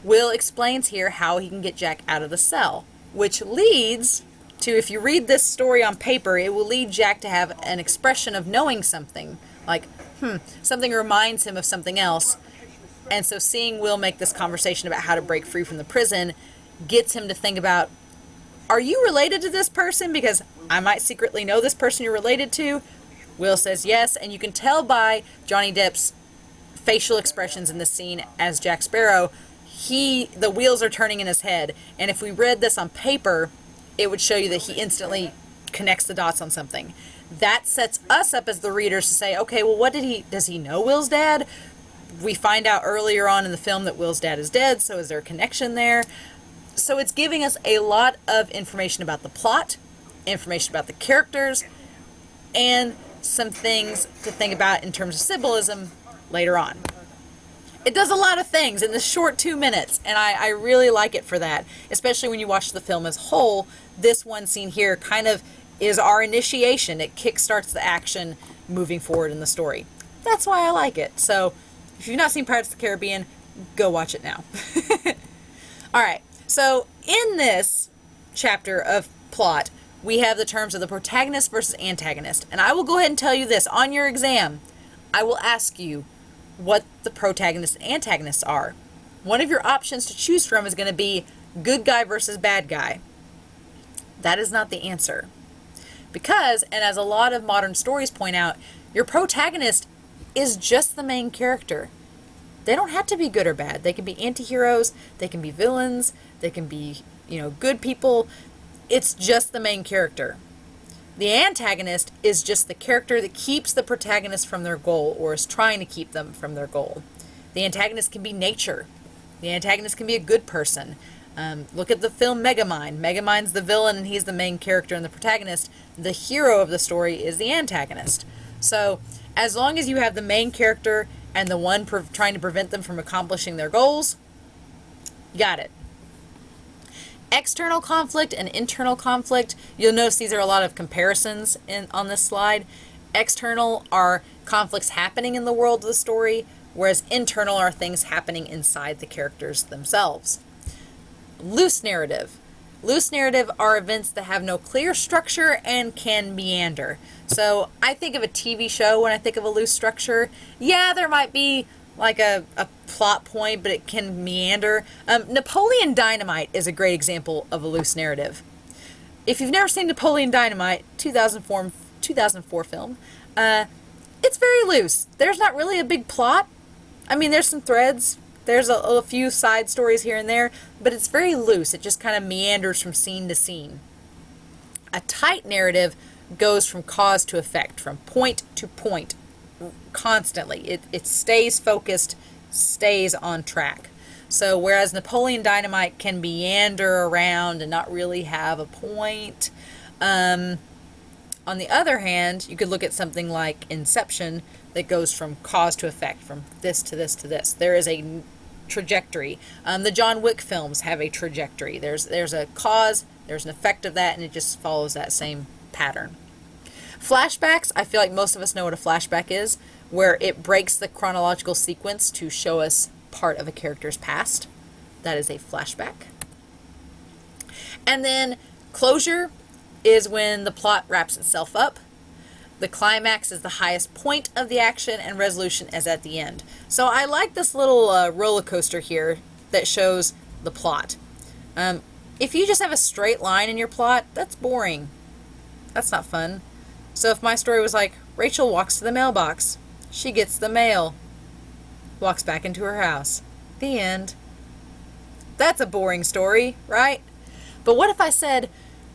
Will explains here how he can get Jack out of the cell, which leads to, if you read this story on paper, it will lead Jack to have an expression of knowing something. Like, something reminds him of something else. And so seeing Will make this conversation about how to break free from the prison gets him to think about, are you related to this person? Because I might secretly know this person you're related to. Will says yes, and you can tell by Johnny Depp's facial expressions in this scene as Jack Sparrow, the wheels are turning in his head. And if we read this on paper, it would show you that he instantly connects the dots on something. That sets us up as the readers to say, okay, well, does he know Will's dad? We find out earlier on in the film that Will's dad is dead, so is there a connection there? So it's giving us a lot of information about the plot, information about the characters, and some things to think about in terms of symbolism later on. It does a lot of things in this short 2 minutes, and I really like it for that, especially when you watch the film as a whole. This one scene here kind of is our initiation. It kickstarts the action moving forward in the story. That's why I like it. So if you've not seen Pirates of the Caribbean, go watch it now. All right, so in this chapter of plot, we have the terms of the protagonist versus antagonist. And I will go ahead and tell you this. On your exam, I will ask you what the protagonists and antagonists are. One of your options to choose from is going to be good guy versus bad guy. That is not the answer. Because, and as a lot of modern stories point out, your protagonist is just the main character. They don't have to be good or bad. They can be anti-heroes, they can be villains, they can be, good people. It's just the main character. The antagonist is just the character that keeps the protagonist from their goal, or is trying to keep them from their goal. The antagonist can be nature. The antagonist can be a good person. Look at the film Megamind. Megamind's the villain and he's the main character and the protagonist. The hero of the story is the antagonist. So as long as you have the main character and the one trying to prevent them from accomplishing their goals, you got it. External conflict and internal conflict, you'll notice these are a lot of comparisons on this slide. External are conflicts happening in the world of the story, whereas internal are things happening inside the characters themselves. Loose narrative. Loose narrative are events that have no clear structure and can meander. So I think of a TV show when I think of a loose structure. Yeah, there might be like a plot point, but it can meander. Napoleon Dynamite is a great example of a loose narrative. If you've never seen Napoleon Dynamite, 2004 film, it's very loose. There's not really a big plot. I mean, there's some threads. There's a few side stories here and there, but it's very loose. It just kind of meanders from scene to scene. A tight narrative goes from cause to effect, from point to point, constantly. It stays focused, stays on track. So whereas Napoleon Dynamite can meander around and not really have a point, on the other hand, you could look at something like Inception that goes from cause to effect, from this to this to this. There is a trajectory. The John Wick films have a trajectory. There's a cause, there's an effect of that, and it just follows that same pattern. Flashbacks, I feel like most of us know what a flashback is, where it breaks the chronological sequence to show us part of a character's past. That is a flashback. And then closure is when the plot wraps itself up. The climax is the highest point of the action, and resolution is at the end. So I like this little roller coaster here that shows the plot. If you just have a straight line in your plot, that's boring. That's not fun. So if my story was like, Rachel walks to the mailbox, she gets the mail, walks back into her house, the end. That's a boring story, right? But what if I said,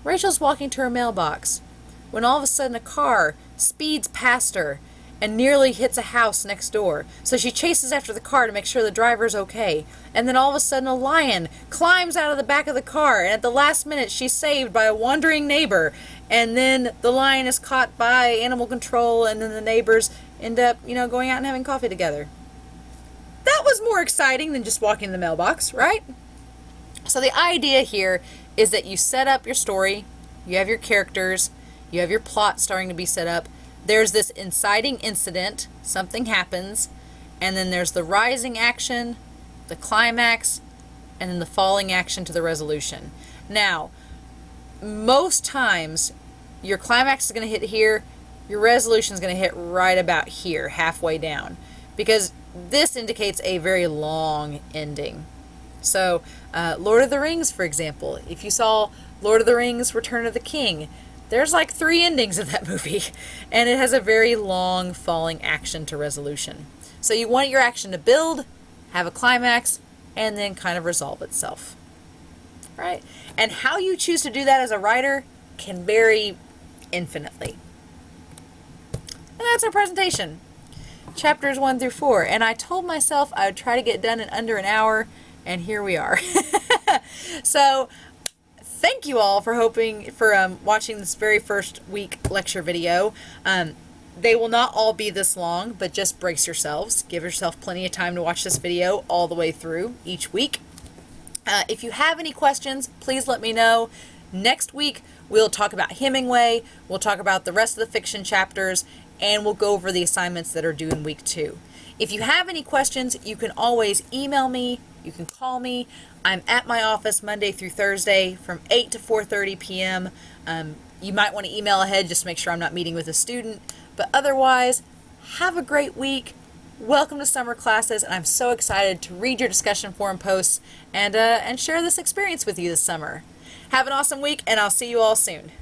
Rachel's walking to her mailbox when all of a sudden a car speeds past her and nearly hits a house next door. So she chases after the car to make sure the driver's okay. And then all of a sudden a lion climbs out of the back of the car, and at the last minute she's saved by a wandering neighbor. And then the lion is caught by animal control, and then the neighbors end up, going out and having coffee together. That was more exciting than just walking in the mailbox, right? So the idea here is that you set up your story, you have your characters, you have your plot starting to be set up. There's this inciting incident, something happens, and then there's the rising action, the climax, and then the falling action to the resolution. Now, most times, your climax is going to hit here, your resolution is going to hit right about here, halfway down, because this indicates a very long ending. So, Lord of the Rings, for example, if you saw Lord of the Rings Return of the King, there's like 3 endings of that movie, and it has a very long falling action to resolution. So you want your action to build, have a climax, and then kind of resolve itself. Right? And how you choose to do that as a writer can vary infinitely. And that's our presentation. Chapters 1 through 4. And I told myself I would try to get done in under an hour, and here we are. So, thank you all for watching this very first week lecture video. They will not all be this long, but just brace yourselves. Give yourself plenty of time to watch this video all the way through each week. If you have any questions, please let me know. Next week, we'll talk about Hemingway, we'll talk about the rest of the fiction chapters, and we'll go over the assignments that are due in week 2. If you have any questions, you can always email me, you can call me. I'm at my office Monday through Thursday from 8 to 4:30 p.m. You might want to email ahead just to make sure I'm not meeting with a student. But otherwise, have a great week. Welcome to summer classes, and I'm so excited to read your discussion forum posts and share this experience with you this summer. Have an awesome week, and I'll see you all soon.